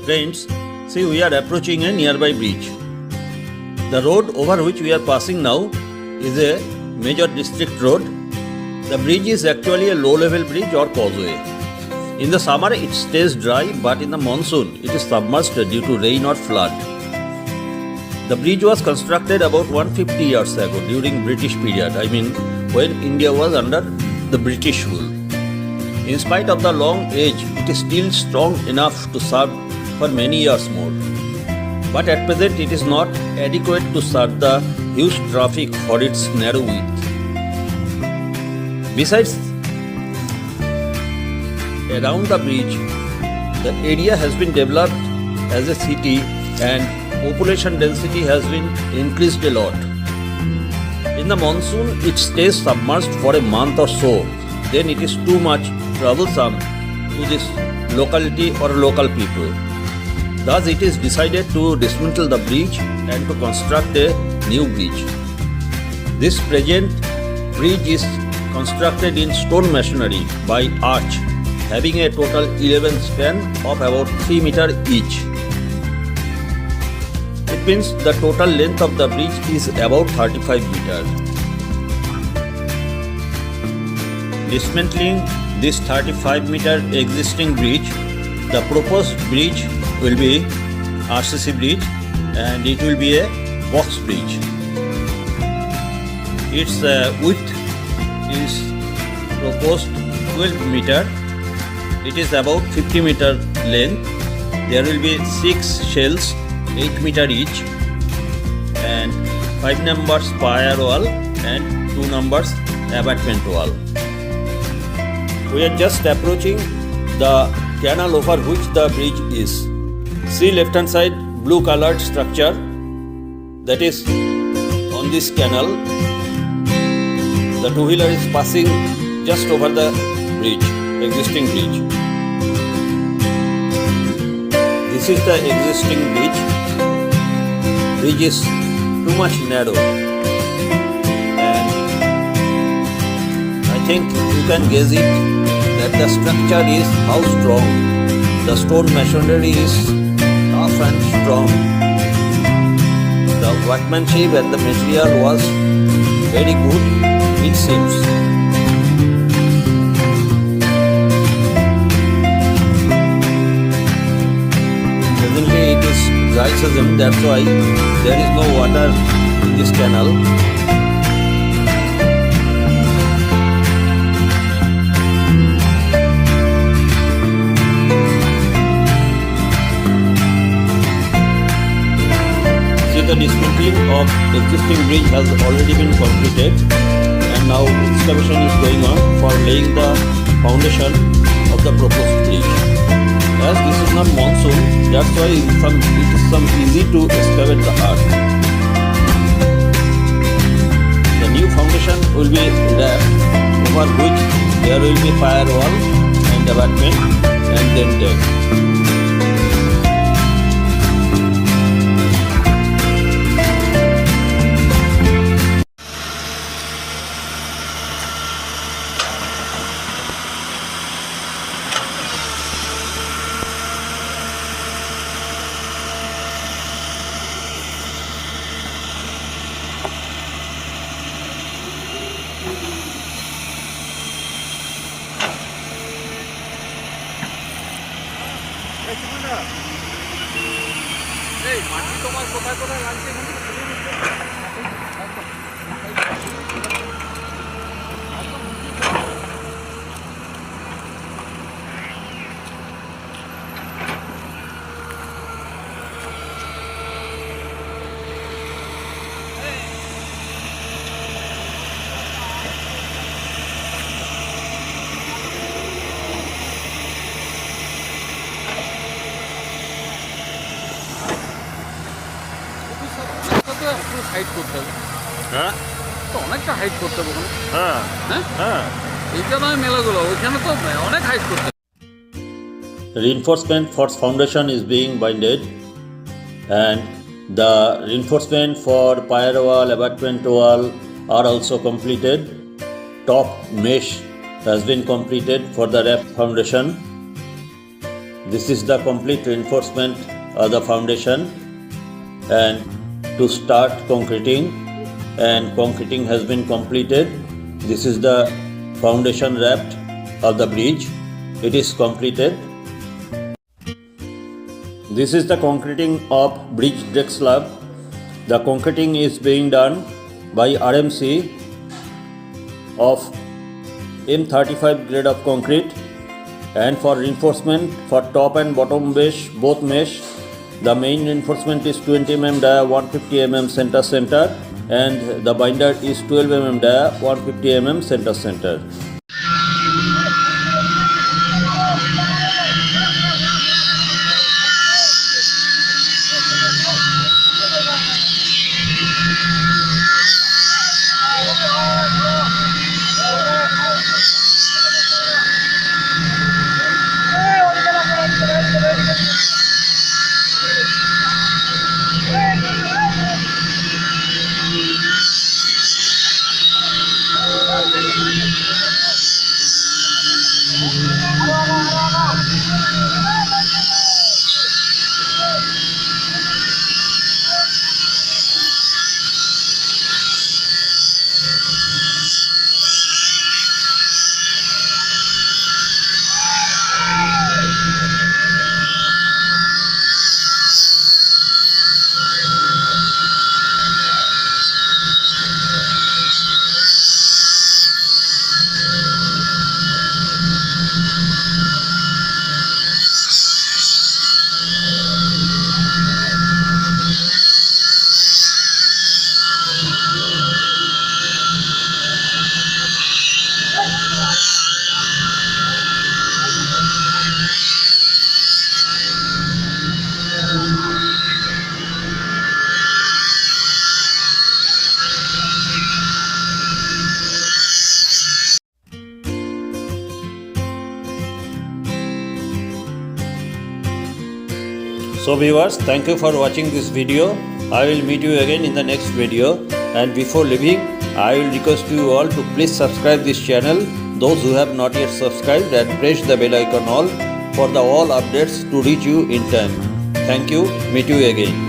Friends, see, we are approaching a nearby bridge. The road over which we are passing now is a major district road. The bridge is actually a low-level bridge or causeway. In the summer it stays dry, but in the monsoon it is submerged due to rain or flood. The bridge was constructed about 150 years ago during British period, when India was under the British rule. In spite of the long age, it is still strong enough to serve for many years more. But at present it is not adequate to serve the huge traffic for its narrow width. Besides, around the bridge, the area has been developed as a city and population density has been increased a lot. In the monsoon, it stays submerged for a month or so. Then it is too much troublesome to this locality or local people. Thus, it is decided to dismantle the bridge and to construct a new bridge. This present bridge is constructed in stone masonry by arch, having a total 11 span of about 3 meters each. It means the total length of the bridge is about 35 meters. Dismantling this 35-meter existing bridge, the proposed bridge will be RCC bridge and it will be a box bridge. Its width is proposed 12 meter. It is about 50 meter length. There will be 6 shells, 8 meter each, and 5 numbers spire wall and 2 numbers abutment wall. We are just approaching the canal over which the bridge is. See left hand side blue colored structure that is on this canal. The two-wheeler is passing just over the bridge, existing bridge. This is the existing bridge. Bridge is too much narrow, and I think you can guess it that the structure is how strong. The stone masonry is tough and strong. The workmanship and the material was very good, it seems. Presently it is dry season, that's why there is no water in this canal. The dismantling of existing bridge has already been completed and now excavation is going on for laying the foundation of the proposed bridge. As this is not monsoon, that's why it is easy to excavate the earth. The new foundation will be wrapped, over which there will be firewall and abutment and then deck. Height করতে হবে, হ্যাঁ তো অনেকটা height করতে হবে ওখানে। হ্যাঁ হ্যাঁ হ্যাঁ এইটা নয় মেলাগুলো, ওইখানে তো অনেক হাইট করতে হবে। Reinforcement for foundation is being binded and the reinforcement for pier wall, abutment wall are also completed. Top mesh has been completed for the roof foundation. This is the complete reinforcement of the foundation, and to start concreting, and concreting has been completed. This is the foundation raft of the bridge. It is completed. This is the concreting of bridge deck slab. The concreting is being done by RMC of M35 grade of concrete, and for reinforcement for top and bottom mesh, both mesh, the main reinforcement is 20 mm dia 150 mm center, and the binder is 12 mm dia 150 mm center. So viewers, thank you for watching this video. I will meet you again in the next video, and before leaving, I will request you all to please subscribe this channel, those who have not yet subscribed, and press the bell icon all for the all updates to reach you in time. Thank you. Meet you again.